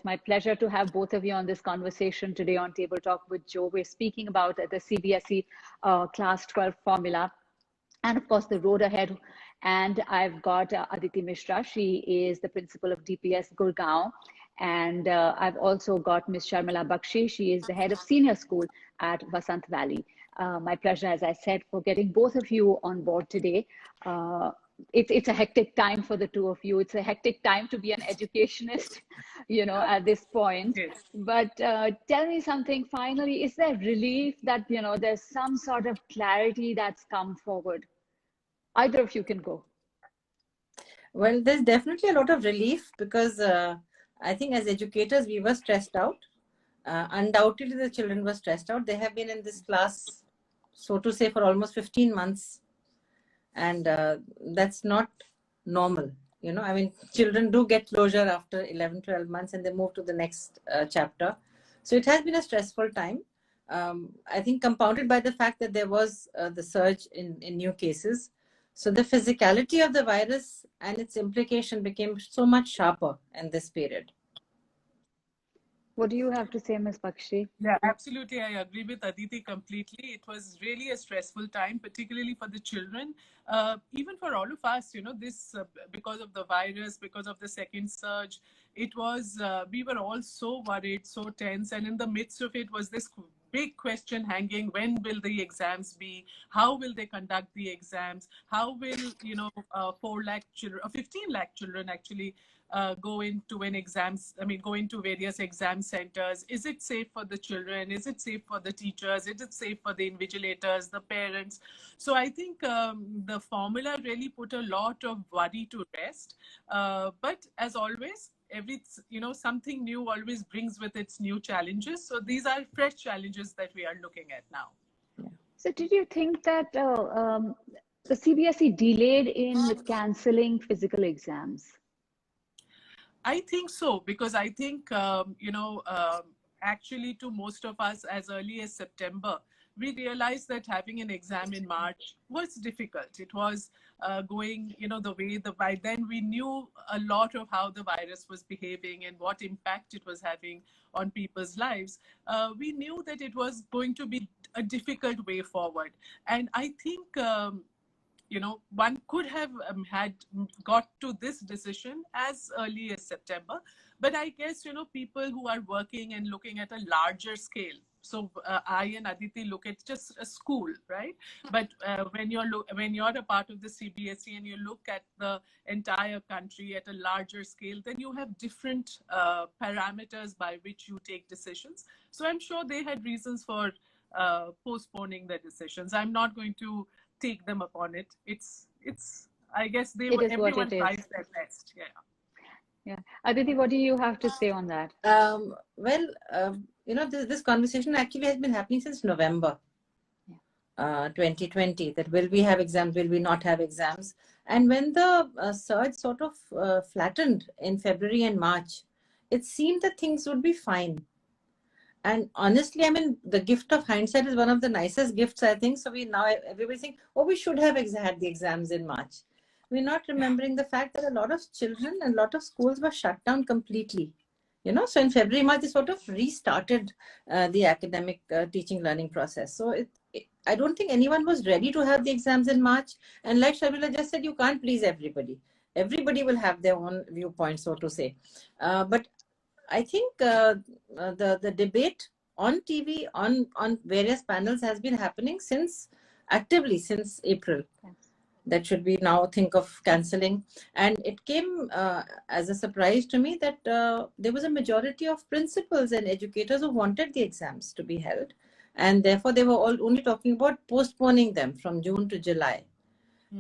my pleasure to have both of you on this conversation today on Table Talk with Joe. We're speaking about the CBSE Class 12 formula and, of course, the road ahead. And I've got Aditi Misra. She is the principal of DPS Gurgaon. And I've also got Ms. Sharmila Bakshi. She is the head of Senior School at Vasant Valley. My pleasure, as I said, for getting both of you on board today. It's a hectic time for the two of you. It's a hectic time to be an educationist, at this point. Yes. But tell me something finally, is there relief that, there's some sort of clarity that's come forward? Either of you can go. Well, there's definitely a lot of relief because I think as educators, we were stressed out. Undoubtedly, the children were stressed out. They have been in this class, so to say, for almost 15 months. And that's not normal. I mean, children do get closure after 11, 12 months and they move to the next chapter. So it has been a stressful time. I think compounded by the fact that there was the surge in new cases. So the physicality of the virus and its implication became so much sharper in this period. What do you have to say, Ms. Bakshi? Yeah, absolutely. I agree with Aditi completely. It was really a stressful time, particularly for the children. Even for all of us, this because of the virus, because of the second surge, it was, we were all so worried, so tense. And in the midst of it was this big question hanging: when will the exams be? How will they conduct the exams? How will 4 lakh children, or 15 lakh children actually go into go into various exam centers? Is it safe for the children? Is it safe for the teachers? Is it safe for the invigilators, the parents? So I think the formula really put a lot of worry to rest. But as always, something new always brings with its new challenges. So these are fresh challenges that we are looking at now. So did you think that the CBSE delayed in cancelling physical exams? I think so, because I think, actually to most of us as early as September, we realized that having an exam in March was difficult. It was going, by then we knew a lot of how the virus was behaving and what impact it was having on people's lives. We knew that it was going to be a difficult way forward. And I think, one could have had got to this decision as early as September. But I guess, people who are working and looking at a larger scale. So I and Aditi look at just a school, right? But when you're a part of the CBSE and you look at the entire country at a larger scale, then you have different parameters by which you take decisions. So I'm sure they had reasons for postponing their decisions. I'm not going to take them upon it. It's I guess everyone tries their best. Yeah. Aditi, what do you have to say on that? This conversation actually has been happening since November 2020, that will we have exams, will we not have exams? And when the surge sort of flattened in February and March, it seemed that things would be fine. And honestly, I mean, the gift of hindsight is one of the nicest gifts, I think. So everybody think, we should have had the exams in March. We're not remembering the fact that a lot of children and a lot of schools were shut down completely. So in February, March, they sort of restarted the academic teaching learning process. So I don't think anyone was ready to have the exams in March. And like Sharmila just said, you can't please everybody. Everybody will have their own viewpoint, so to say. But I think the debate on TV, on various panels has been happening actively since April. That should we now think of cancelling. And it came as a surprise to me that there was a majority of principals and educators who wanted the exams to be held. And therefore, they were all only talking about postponing them from June to July.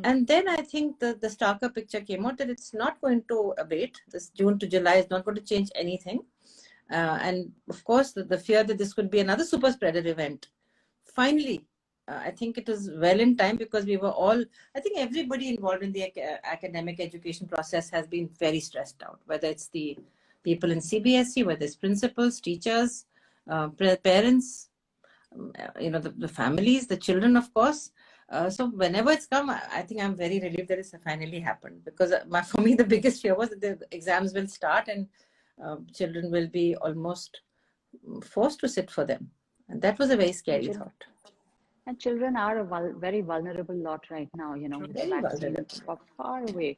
And then I think the starker picture came out that it's not going to abate. This June to July is not going to change anything. And of course, the fear that this could be another super spreader event. Finally, I think it is well in time, because I think everybody involved in the academic education process has been very stressed out, whether it's the people in CBSE, whether it's principals, teachers, parents, the families, the children, of course. So whenever it's come, I think I'm very relieved that it's finally happened, because for me, the biggest fear was that the exams will start and children will be almost forced to sit for them. And that was a very scary thought. And children are a very vulnerable lot right now, with the Very vaccine vulnerable. far away.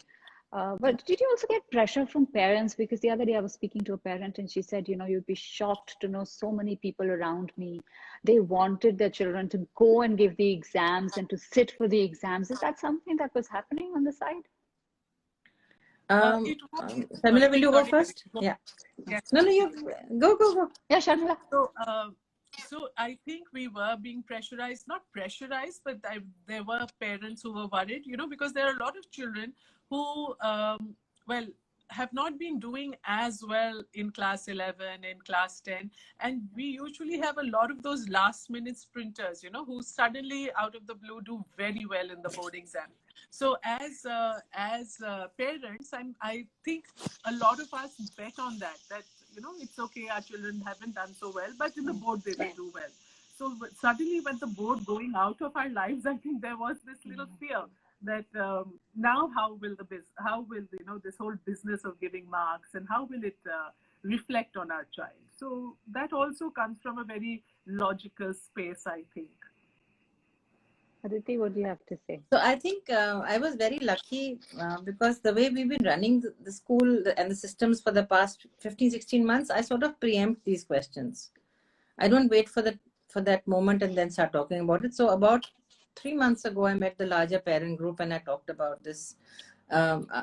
But did you also get pressure from parents? Because the other day I was speaking to a parent and she said, you'd be shocked to know so many people around me. They wanted their children to go and give the exams and to sit for the exams. Is that something that was happening on the side? Sharmila, will you go first? Yeah. Yes. No, you go. Yeah, Sharmila. So I think we were being pressurized, not pressurized, but there were parents who were worried, because there are a lot of children who, have not been doing as well in class 11, in class 10. And we usually have a lot of those last minute sprinters, who suddenly out of the blue do very well in the board exam. So as parents, I think a lot of us bet on that it's okay, our children haven't done so well, but in the board they will do well. So suddenly when the board going out of our lives, I think there was this little fear that now how will this whole business of giving marks and how will it reflect on our child? So that also comes from a very logical space, I think. Aditi, what do you have to say? So I think I was very lucky because the way we've been running the school and the systems for the past 15, 16 months, I sort of preempt these questions. I don't wait for that moment and then start talking about it. So about 3 months ago, I met the larger parent group and I talked about this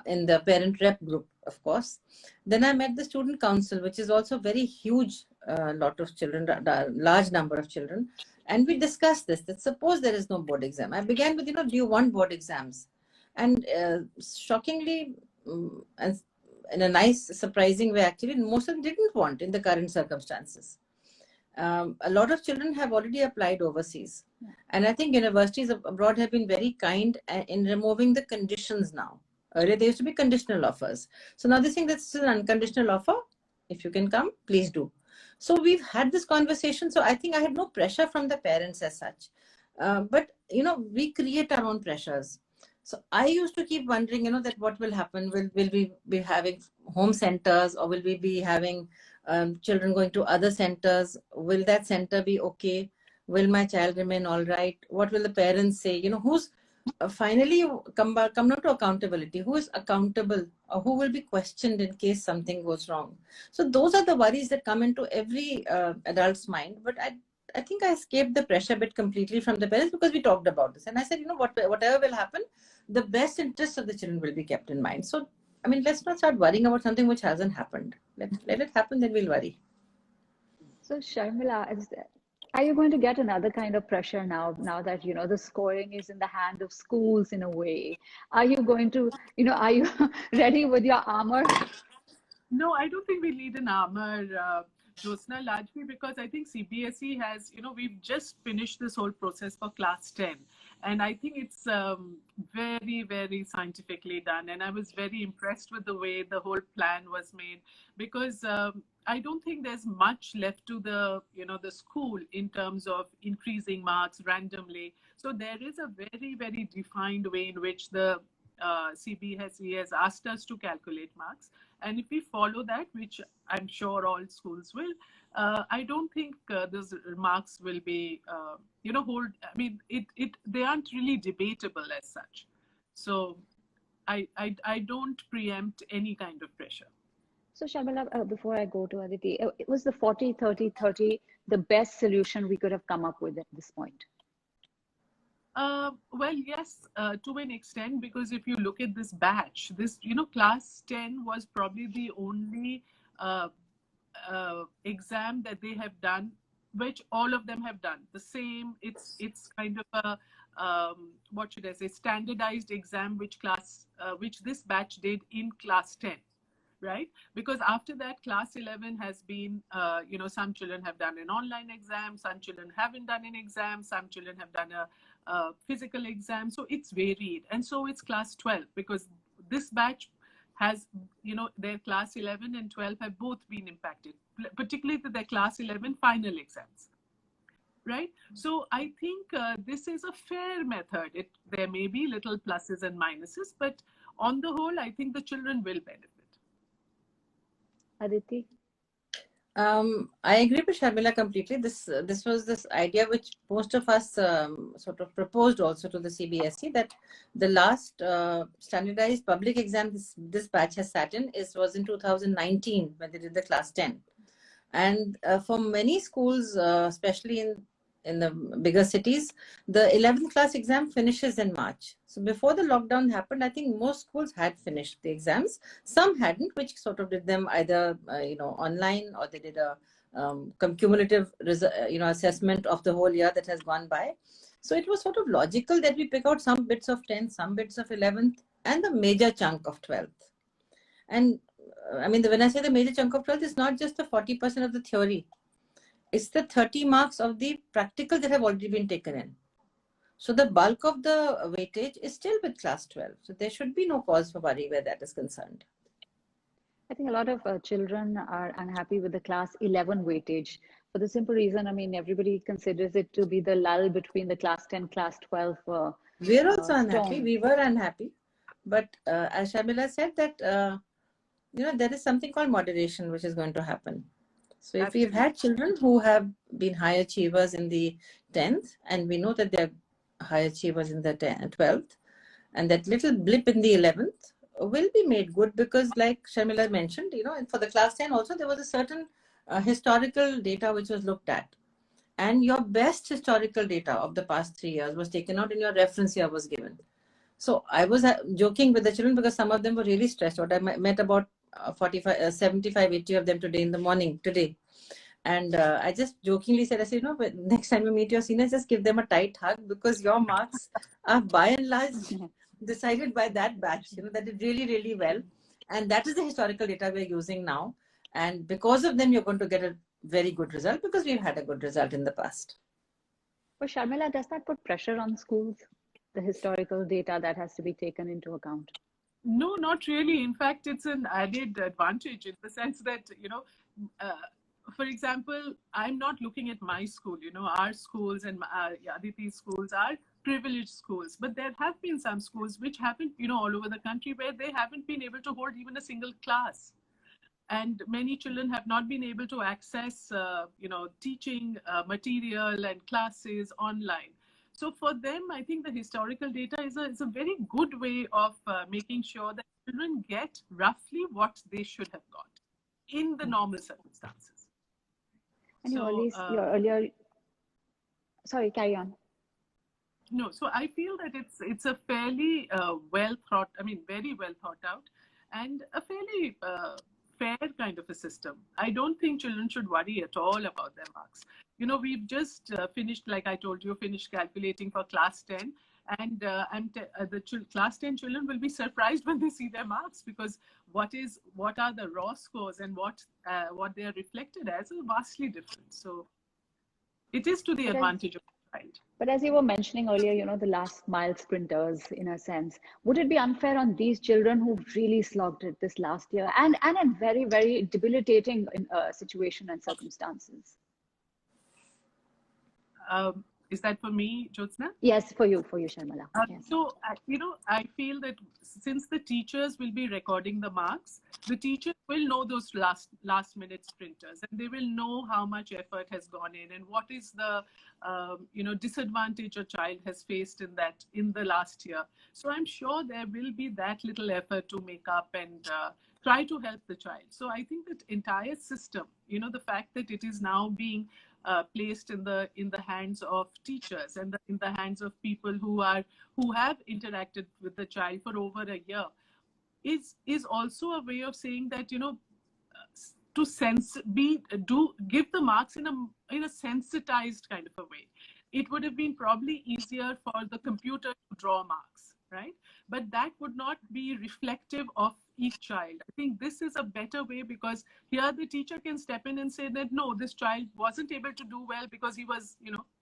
in the parent rep group, of course. Then I met the student council, which is also very huge lot of children, large number of children. And we discussed this, that suppose there is no board exam. I began with, do you want board exams? And shockingly, and in a nice, surprising way, actually, most of them didn't want in the current circumstances. A lot of children have already applied overseas. And I think universities abroad have been very kind in removing the conditions now. Earlier, there used to be conditional offers. So now they think that's an unconditional offer. If you can come, please do. So we've had this conversation. So I think I had no pressure from the parents as such. But, we create our own pressures. So I used to keep wondering, that what will happen? Will we be having home centers or will we be having children going to other centers? Will that center be okay? Will my child remain all right? What will the parents say? Who's finally come down to accountability? Who is accountable or who will be questioned in case something goes wrong? So those are the worries that come into every adult's mind. But I think I escaped the pressure bit completely from the parents because we talked about this. And I said, whatever will happen, the best interests of the children will be kept in mind. So, let's not start worrying about something which hasn't happened. Let it happen, then we'll worry. So, Sharmila, are you going to get another kind of pressure now that, the scoring is in the hand of schools in a way? Are you going to, are you ready with your armor? No, I don't think we need an armor, Jyotsna, largely because I think CBSE has, we've just finished this whole process for class 10. And I think it's very, very scientifically done. And I was very impressed with the way the whole plan was made because I don't think there's much left to the school in terms of increasing marks randomly. So there is a very, very defined way in which the CBSE has asked us to calculate marks. And if we follow that, which I'm sure all schools will, I don't think those marks will be, they aren't really debatable as such. So I don't preempt any kind of pressure. So Sharmila, before I go to Aditi, it was the 40-30-30 the best solution we could have come up with at this point? Well, yes, to an extent, because if you look at this batch, class 10 was probably the only exam that they have done, which all of them have done the same. It's kind of a what should I say, standardized exam which this batch did in class 10. Right? Because after that, class 11 has been, some children have done an online exam, some children haven't done an exam, some children have done a physical exam. So it's varied. And so it's class 12 because this batch has, their class 11 and 12 have both been impacted, particularly their class 11 final exams. Right? So I think this is a fair method. There may be little pluses and minuses, but on the whole, I think the children will benefit. Aditi? I agree with Sharmila completely. This was this idea which most of us sort of proposed also to the CBSE, that the last standardized public exam this batch has sat in was in 2019 when they did the class 10. And for many schools, especially in the bigger cities, the 11th class exam finishes in March. So before the lockdown happened, I think most schools had finished the exams. Some hadn't, which sort of did them either online, or they did a cumulative assessment of the whole year that has gone by. So it was sort of logical that we pick out some bits of 10th, some bits of 11th, and the major chunk of 12th. And I mean, when I say the major chunk of 12th, it's not just the 40% of the theory. It's the 30 marks of the practical that have already been taken in. So the bulk of the weightage is still with class 12. So there should be no cause for worry where that is concerned. I think a lot of children are unhappy with the class 11 weightage for the simple reason, I mean, everybody considers it to be the lull between the class 10, class 12 We're also unhappy. storm. We were unhappy. But as Sharmila said, that there is something called moderation which is going to happen. So if we've had children who have been high achievers in the 10th, and we know that they're high achievers in the 12th, and that little blip in the 11th will be made good, because like Sharmila mentioned, for the class 10 also, there was a certain historical data which was looked at. And your best historical data of the past 3 years was taken out and your reference year was given. So I was joking with the children because some of them were really stressed out. I met about 75, 80 of them today in the morning today. And I just jokingly said, I said, next time you meet your seniors, just give them a tight hug, because your marks are by and large decided by that batch, that did really, really well. And that is the historical data we're using now. And because of them, you're going to get a very good result, because we've had a good result in the past. But Sharmila, does that put pressure on schools, the historical data that has to be taken into account? No, not really. In fact, it's an added advantage in the sense that, for example, I'm not looking at my school, our schools and Aditi's schools are privileged schools, but there have been some schools which haven't, all over the country, where they haven't been able to hold even a single class. And many children have not been able to access, teaching material and classes online. So for them, I think the historical data is a very good way of making sure that children get roughly what they should have got in the normal circumstances. And your earlier, sorry, carry on. No, so I feel that it's a fairly very well thought out, and a fairly fair kind of a system. I don't think children should worry at all about their marks. We've just finished, like I told you, finished calculating for class 10. And the class 10 children will be surprised when they see their marks, because what are the raw scores and what they are reflected as are vastly different. So it is to the advantage of the child. But as you were mentioning earlier, the last mile sprinters, in a sense, would it be unfair on these children who really slogged it this last year and in very, very debilitating situation and circumstances? Is that for me, Jyotsna? Yes, for you, Sharmila. Yes. So, I feel that since the teachers will be recording the marks, the teachers will know those last minute sprinters, and they will know how much effort has gone in and what is the, disadvantage a child has faced in the last year. So I'm sure there will be that little effort to make up and try to help the child. So I think that entire system, the fact that it is now being placed in the hands of teachers and in the hands of people who have interacted with the child for over a year is also a way of saying that give the marks in a sensitized kind of a way. It would have been probably easier for the computer to draw marks, right? But that would not be reflective of each child. I think this is a better way, because here the teacher can step in and say that, no, this child wasn't able to do well because he was,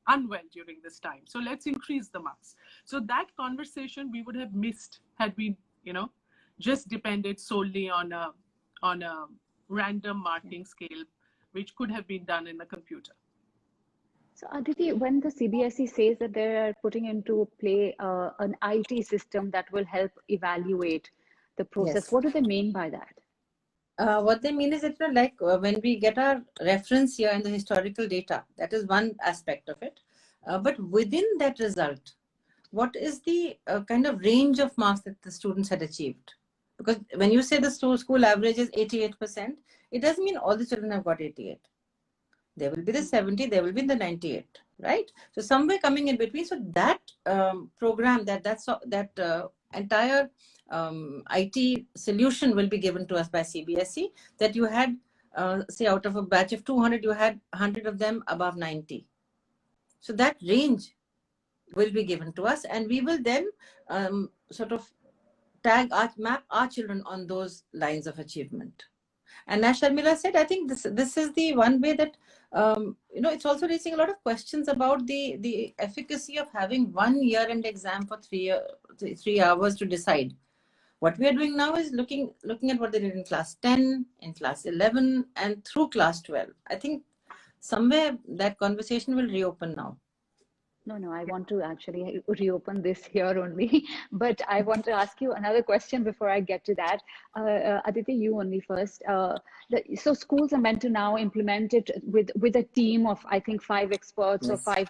unwell during this time. So let's increase the marks. So that conversation we would have missed had we, just depended solely on a random marking scale, which could have been done in the computer. So Aditi, when the CBSE says that they're putting into play an IT system that will help evaluate the process, Yes. what do they mean by that? What they mean is that, like when we get our reference here in the historical data, that is one aspect of it. But within that result, what is the kind of range of marks that the students had achieved? Because when you say the school average is 88%, it doesn't mean all the children have got 88. There will be the 70, there will be the 98, right? So somewhere coming in between. So that program, that entire IT solution will be given to us by CBSE, that you had, say, out of a batch of 200, you had 100 of them above 90. So that range will be given to us, and we will then sort of map our children on those lines of achievement. And as Sharmila said, I think this is the one way that it's also raising a lot of questions about the efficacy of having 1 year-end exam for 3 hours to decide. What we are doing now is looking at what they did in class 10, in class 11, and through class 12. I think somewhere that conversation will reopen now. No, I want to actually reopen this here only, but I want to ask you another question before I get to that. Aditi, you only first. So schools are meant to now implement it with a team of, I think, 5 experts, Yes. or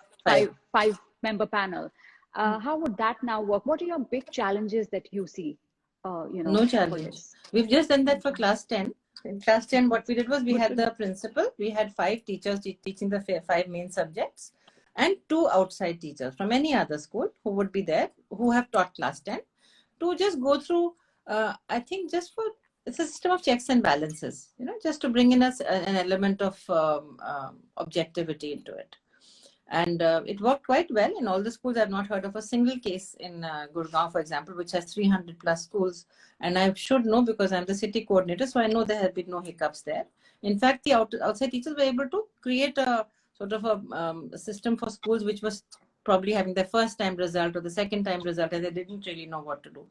five member panel. How would that now work? What are your big challenges that you see? No challenge. We've just done that for class 10. In class 10, what we did was we had the principal, we had 5 teachers teaching the 5 main subjects, and 2 outside teachers from any other school who would be there, who have taught class 10, to just go through, I think it's a system of checks and balances, just to bring in an element of objectivity into it. And it worked quite well in all the schools. I've not heard of a single case in Gurgaon, for example, which has 300 plus schools. And I should know because I'm the city coordinator, so I know there have been no hiccups there. In fact, the outside teachers were able to create a sort of a system for schools which was probably having their first time result or the second time result, and they didn't really know what to do.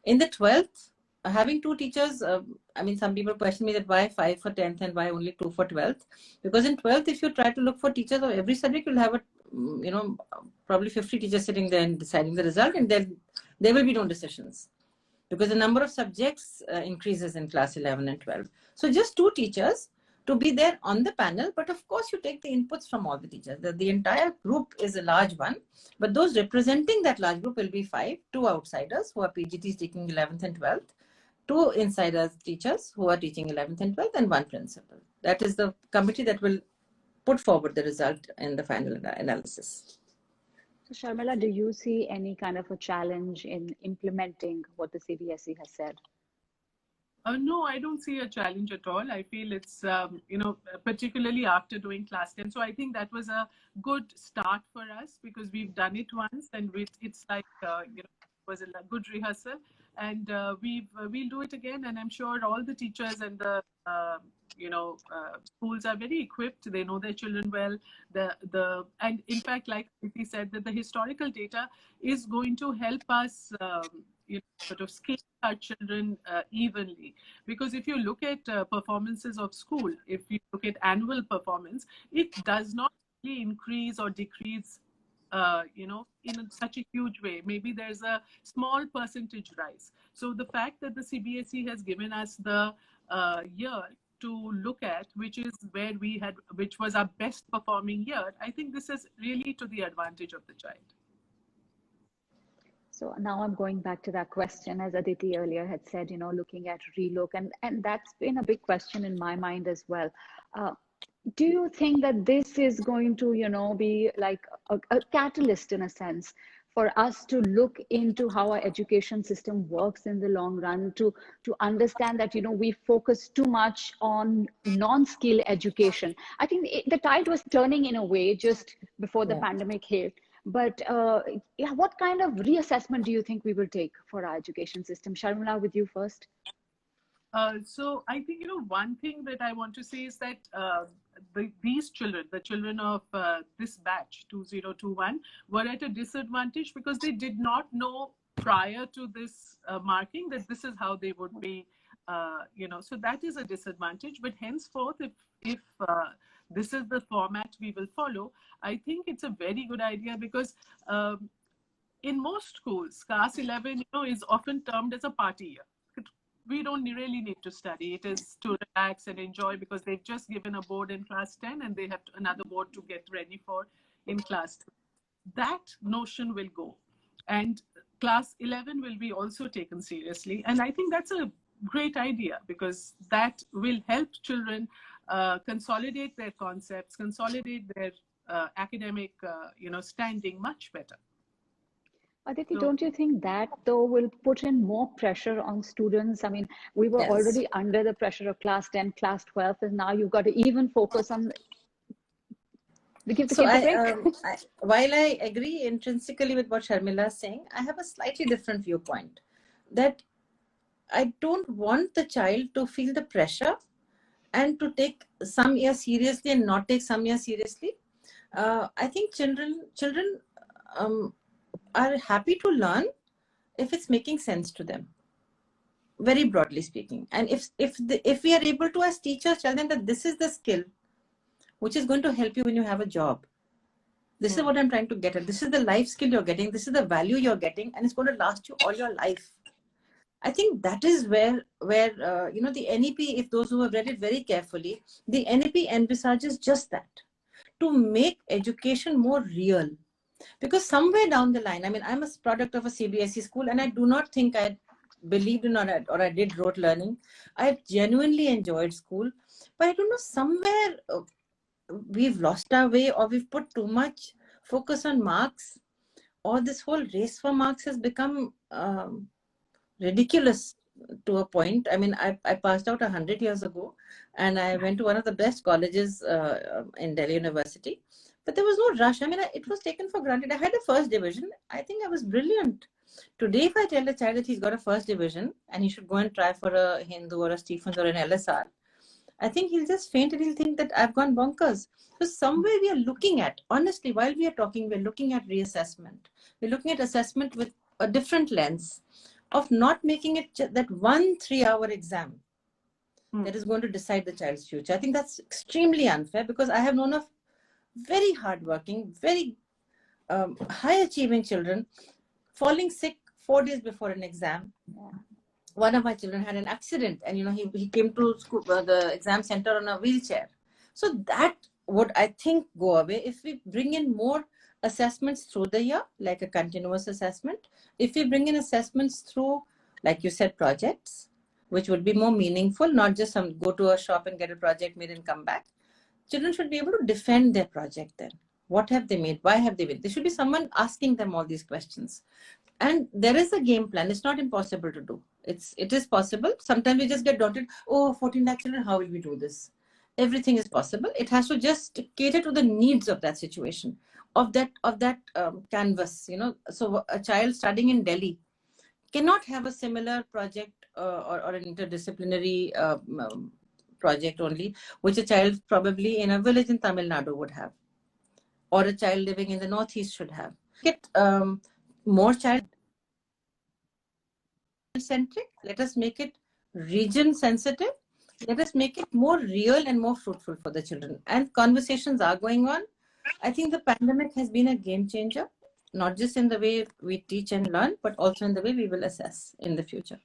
In the 12th, having 2 teachers, some people question me that why 5 for 10th and why only 2 for 12th? Because in 12th, if you try to look for teachers of every subject, you'll have probably 50 teachers sitting there and deciding the result, and then there will be no decisions because the number of subjects increases in class 11 and 12. So just 2 teachers to be there on the panel, but of course you take the inputs from all the teachers. The entire group is a large one, but those representing that large group will be 5, 2 outsiders who are PGTs teaching 11th and 12th, 2 insiders teachers who are teaching 11th and 12th, and 1 principal. That is the committee that will put forward the result in the final analysis. So Sharmila, do you see any kind of a challenge in implementing what the CBSE has said? No, I don't see a challenge at all. I feel it's, particularly after doing class 10. So I think that was a good start for us because we've done it once, and it's like, it was a good rehearsal, and we'll do it again. And I'm sure all the teachers and the, schools are very equipped. They know their children well. And in fact, like he said, that the historical data is going to help us, sort of scale our children evenly. Because if you look at performances of school, if you look at annual performance, it does not really increase or decrease, in such a huge way. Maybe there's a small percentage rise. So the fact that the CBSE has given us the year to look at, which was our best performing year, I think this is really to the advantage of the child. So now I'm going back to that question, as Aditi earlier had said, looking at relook, and that's been a big question in my mind as well. Do you think that this is going to, be like a catalyst in a sense for us to look into how our education system works in the long run, to understand that, we focus too much on non-skill education? I think the tide was turning in a way just before the pandemic hit. But what kind of reassessment do you think we will take for our education system? Sharmila, with you first. So I think, one thing that I want to say is that these children, the children of this batch 2021, were at a disadvantage because they did not know prior to this marking that this is how they would be, so that is a disadvantage. But henceforth, if this is the format we will follow, I think it's a very good idea because in most schools, class 11, is often termed as a party year. we don't really need to study. It is to relax and enjoy because they've just given a board in class 10 and they have another board to get ready for in class 2. That notion will go. And class 11 will be also taken seriously. And I think that's a great idea because that will help children consolidate their concepts, consolidate their academic standing much better. Aditi, don't you think that though will put in more pressure on students? I mean, we were Yes. already under the pressure of class 10, class 12, and now you've got to even focus on give the So kids a break. while I agree intrinsically with what Sharmila is saying, I have a slightly different viewpoint that I don't want the child to feel the pressure and to take some year seriously and not take some year seriously. I think children are happy to learn if it's making sense to them, very broadly speaking. And if we are able to, as teachers, tell them that this is the skill which is going to help you when you have a job. This is what I'm trying to get at. This is the life skill you're getting. This is the value you're getting, and it's going to last you all your life. I think that is where the NEP, if those who have read it very carefully, the NEP envisages just that, to make education more real. Because somewhere down the line, I mean, I'm a product of a CBSE school, and I do not think I believed in or I did rote learning. I genuinely enjoyed school, but I don't know, somewhere we've lost our way, or we've put too much focus on marks, or this whole race for marks has become ridiculous to a point. I mean, I passed out 100 years ago, and I went to one of the best colleges in Delhi University. But there was no rush. I mean, it was taken for granted. I had a first division. I think I was brilliant. Today, if I tell a child that he's got a first division and he should go and try for a Hindu or a Stephens or an LSR, I think he'll just faint and he'll think that I've gone bonkers. So somewhere we are looking at, honestly, while we are talking, we're looking at reassessment. We're looking at assessment with a different lens of not making it that 1 3-hour exam that is going to decide the child's future. I think that's extremely unfair, because I have known of very hardworking, very high-achieving children falling sick 4 days before an exam. One of my children had an accident, and he came to school, the exam center on a wheelchair. So that would, I think, go away if we bring in more assessments through the year, like a continuous assessment. If we bring in assessments through, like you said, projects, which would be more meaningful, not just go to a shop and get a project made and come back. Children should be able to defend their project then. What have they made? Why have they made? There should be someone asking them all these questions. And there is a game plan. It's not impossible to do. It is possible. Sometimes we just get daunted. Oh, 14 lakh children, how will we do this? Everything is possible. It has to just cater to the needs of that situation, of that canvas. So a child studying in Delhi cannot have a similar project or an interdisciplinary project only, which a child probably in a village in Tamil Nadu would have, or a child living in the Northeast should have. Get more child-centric. Let us make it region-sensitive. Let us make it more real and more fruitful for the children. And conversations are going on. I think the pandemic has been a game changer, not just in the way we teach and learn, but also in the way we will assess in the future.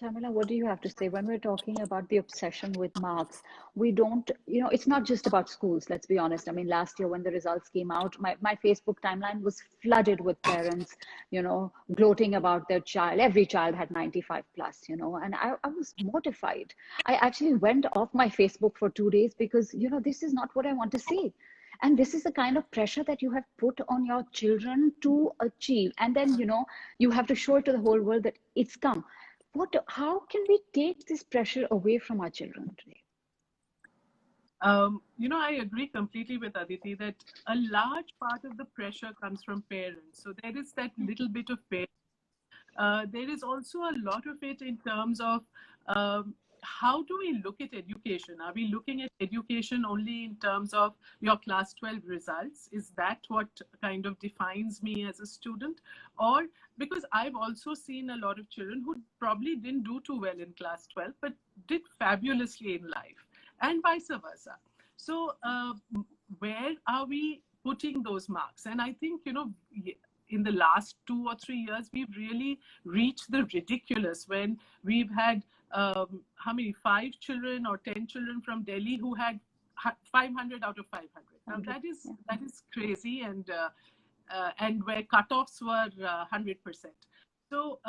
Sharmila, what do you have to say? When we're talking about the obsession with marks, we don't, it's not just about schools, let's be honest. I mean, last year when the results came out, my Facebook timeline was flooded with parents, gloating about their child. Every child had 95 plus, and I was mortified. I actually went off my Facebook for 2 days because, this is not what I want to see. And this is the kind of pressure that you have put on your children to achieve. And then, you have to show it to the whole world that it's come. How can we take this pressure away from our children today? I agree completely with Aditi that a large part of the pressure comes from parents. So there is that little bit of parents. There is also a lot of it in terms of how do we look at education? Are we looking at education only in terms of your class 12 results? Is that what kind of defines me as a student? Or because I've also seen a lot of children who probably didn't do too well in class 12, but did fabulously in life, and vice versa. So where are we putting those marks? And I think, in the last 2 or 3 years, we've really reached the ridiculous when we've had how many, 5 children or 10 children from Delhi who had 500 out of 500. Now that is crazy, and where cutoffs were 100%. So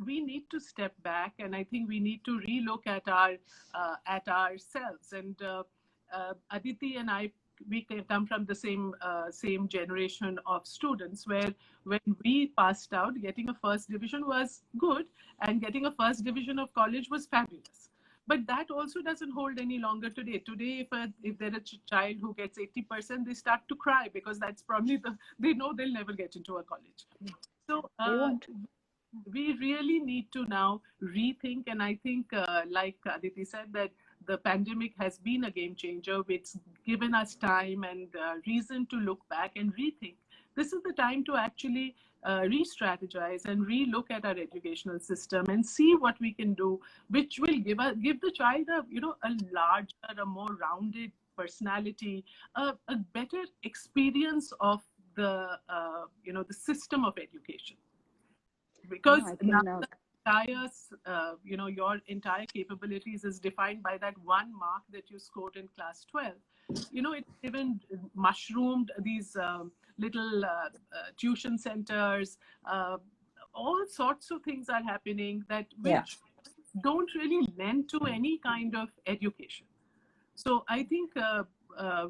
we need to step back, and I think we need to relook at ourselves. And Aditi and I, we come from the same generation of students where when we passed out, getting a first division was good, and getting a first division of college was fabulous. But that also doesn't hold any longer today. Today, if there's a child who gets 80%, they start to cry because that's probably they know they'll never get into a college. So we really need to now rethink. And I think, like Aditi said, that the pandemic has been a game changer. It's given us time and reason to look back and rethink. This is the time to actually re-strategize and re-look at our educational system and see what we can do, which will give the child a larger, a more rounded personality, a better experience of the the system of education. Because your entire capabilities is defined by that one mark that you scored in class 12. It's even mushroomed these little tuition centers. All sorts of things are happening which don't really lend to any kind of education. So I think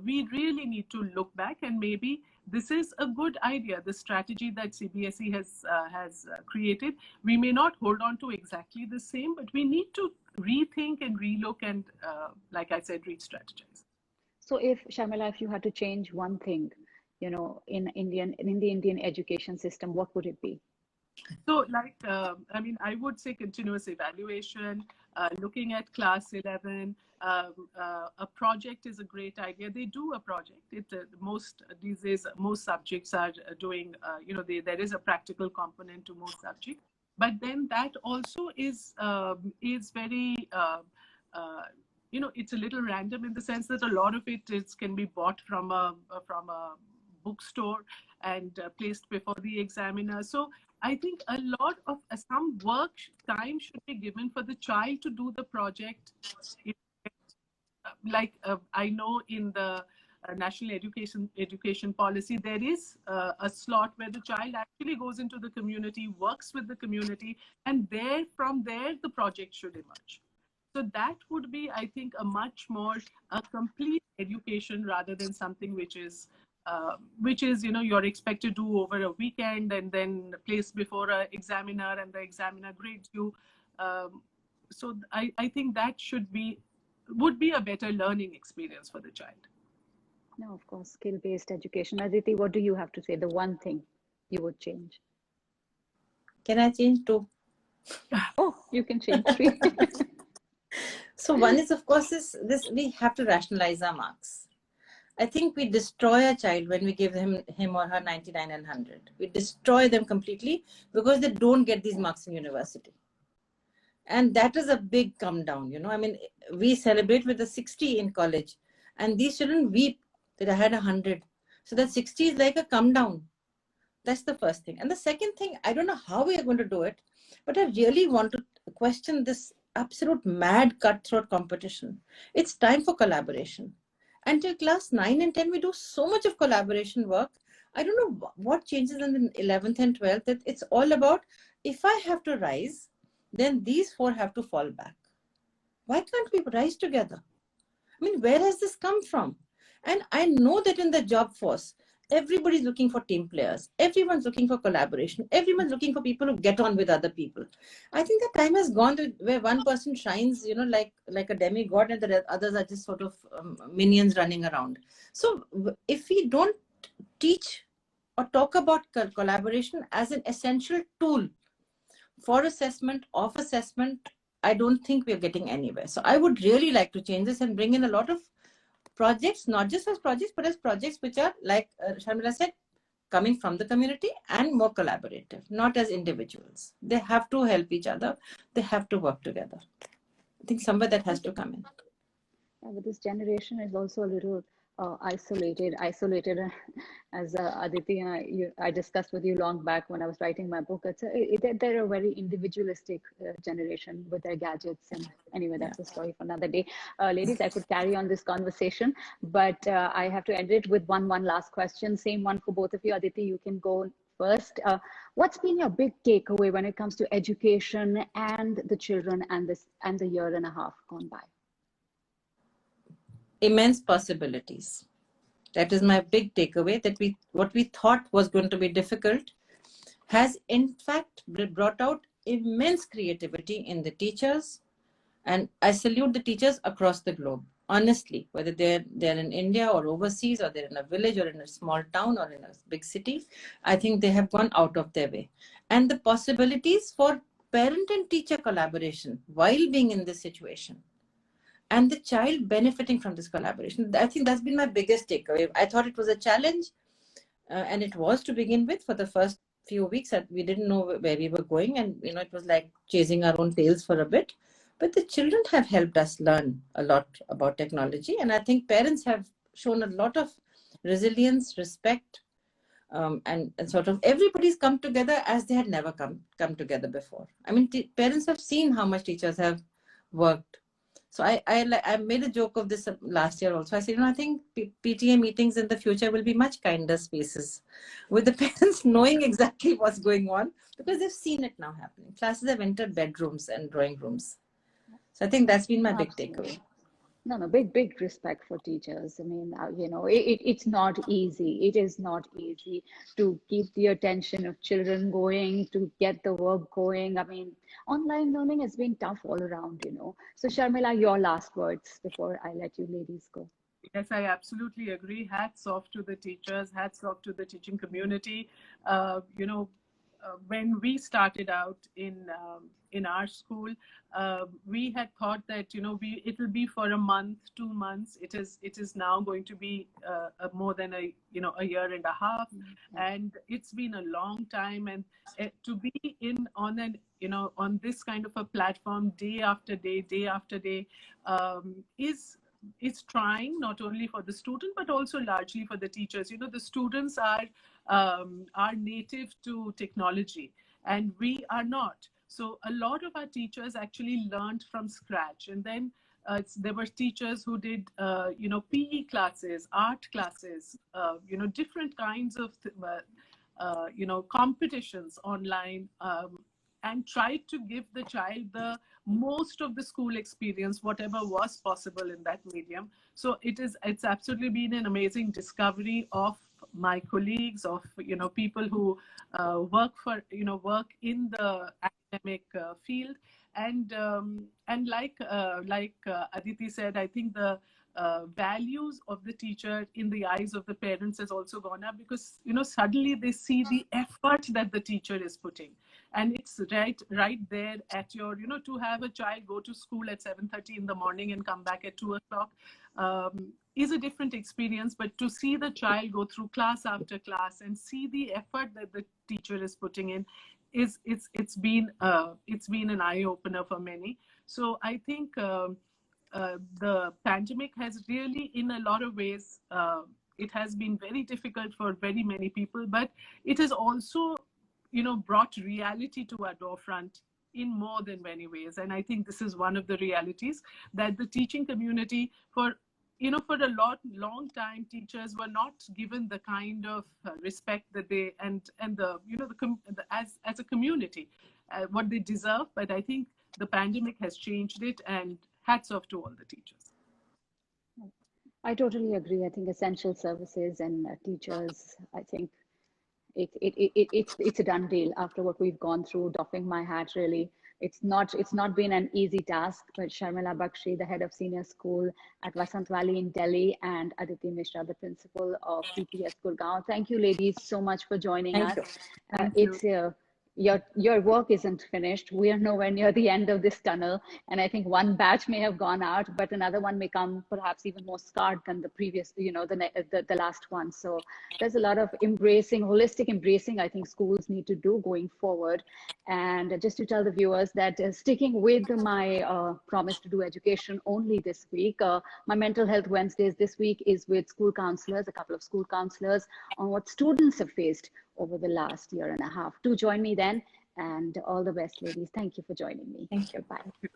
we really need to look back, and maybe this is a good idea, the strategy that CBSE has created. We may not hold on to exactly the same, but we need to rethink and relook and, like I said, re-strategize. So Sharmila, if you had to change one thing, in the Indian education system, what would it be? So I would say continuous evaluation, looking at class 11, a project is a great idea. They do a project. These days, most subjects are doing, there is a practical component to most subjects. But then that also is very, it's a little random in the sense that a lot of it can be bought from a bookstore and placed before the examiner. So I think a lot of some work time should be given for the child to do the project. I know in the national education policy, there is a slot where the child actually goes into the community, works with the community, and from there the project should emerge. So that would be, I think, a much more complete education rather than something which is you're expected to do over a weekend and then placed before an examiner and the examiner grades you. So I think that would be a better learning experience for the child. No, of course, skill-based education. Aditi, what do you have to say? The one thing you would change? Can I change 2? Oh, you can change 3. So one is, of course, this we have to rationalize our marks. I think we destroy a child when we give him or her 99 and 100. We destroy them completely because they don't get these marks in university. And that is a big come down, we celebrate with a 60 in college, and these children weep that I had 100. So that 60 is like a come down. That's the first thing. And the second thing, I don't know how we are going to do it, but I really want to question this absolute mad cutthroat competition. It's time for collaboration. Until class 9 and 10, we do so much of collaboration work. I don't know what changes in the 11th and 12th. That it's all about, if I have to rise, then these 4 have to fall back. Why can't we rise together? Where has this come from? And I know that in the job force, everybody's looking for team players. Everyone's looking for collaboration. Everyone's looking for people who get on with other people. I think the time has gone where one person shines, like a demigod, and the others are just sort of minions running around. So if we don't teach or talk about collaboration as an essential tool for assessment, of assessment, I don't think we're getting anywhere. So I would really like to change this and bring in a lot of projects, not just as projects, but as projects which are, like Sharmila said, coming from the community and more collaborative, not as individuals. They have to help each other. They have to work together. I think somewhere that has to come in. Yeah, but this generation is also a little isolated, as Aditi, I discussed with you long back when I was writing my book. They're a very individualistic generation with their gadgets. And anyway, Yeah. that's a story for another day. Ladies, I could carry on this conversation, but I have to end it with one last question. Same one for both of you. Aditi, you can go first. What's been your big takeaway when it comes to education and the children and the year and a half gone by? Immense possibilities. That is my big takeaway, that what we thought was going to be difficult has in fact brought out immense creativity in the teachers. And I salute the teachers across the globe, honestly, whether they're in India or overseas, or they're in a village or in a small town or in a big city. I think they have gone out of their way. And the possibilities for parent and teacher collaboration while being in this situation, and the child benefiting from this collaboration, I think that's been my biggest takeaway. I thought it was a challenge, and it was to begin with. For the first few weeks, we didn't know where we were going, and it was like chasing our own tails for a bit. But the children have helped us learn a lot about technology, and I think parents have shown a lot of resilience, respect, and sort of everybody's come together as they had never come together before. I mean, parents have seen how much teachers have worked. So I made a joke of this last year also. I said, I think PTA meetings in the future will be much kinder spaces, with the parents knowing exactly what's going on, because they've seen it now happening. Classes have entered bedrooms and drawing rooms. So I think that's been my big takeaway. No, big respect for teachers. I mean, it's not easy. It is not easy to keep the attention of children going, to get the work going. I mean, online learning has been tough all around. So Sharmila, your last words before I let you ladies go. Yes, I absolutely agree. Hats off to the teachers, hats off to the teaching community. When we started out in our school, we had thought that it will be for a month, 2 months. It is now going to be more than a year and a half, and it's been a long time. And to be on this kind of a platform day after day, is trying, not only for the student but also largely for the teachers. The students are native to technology, and we are not. So a lot of our teachers actually learned from scratch, and then there were teachers who did PE classes, art classes, different kinds of competitions online, and tried to give the child the most of the school experience, whatever was possible in that medium. So it's absolutely been an amazing discovery of my colleagues, of people who work in the academic field, and like Aditi said, I think the values of the teacher in the eyes of the parents has also gone up, because suddenly they see the effort that the teacher is putting, and it's right there at your to have a child go to school at 7:30 in the morning and come back at 2 o'clock is a different experience. But to see the child go through class after class and see the effort that the teacher is putting in, it's been an eye opener for many. So I think the pandemic has really, in a lot of ways, it has been very difficult for very many people, but it has also brought reality to our doorfront in more than many ways. And I think this is one of the realities, that the teaching community, for a long time, teachers were not given the kind of respect that they and the as a community what they deserve. But I think the pandemic has changed it, and hats off to all the teachers. I totally agree. I think essential services and teachers, I think it's a done deal after what we've gone through. Doffing my hat, really. It's not been an easy task, but Sharmila Bakshi, the head of Senior School at Vasant Valley in Delhi, and Aditi Misra, the principal of CPS Gurgaon. Thank you, ladies, so much for joining us. Thank you. your work isn't finished. We are nowhere near the end of this tunnel, and I think one batch may have gone out, but another one may come perhaps even more scarred than the previous, the last one. So there's a lot of holistic embracing, I think schools need to do going forward. And just to tell the viewers that sticking with my promise to do education only this week, my mental health Wednesdays this week is with school counselors, a couple of school counselors, on what students have faced over the last year and a half. Do join me then, and all the best, ladies. Thank you for joining me. Thank you. Bye.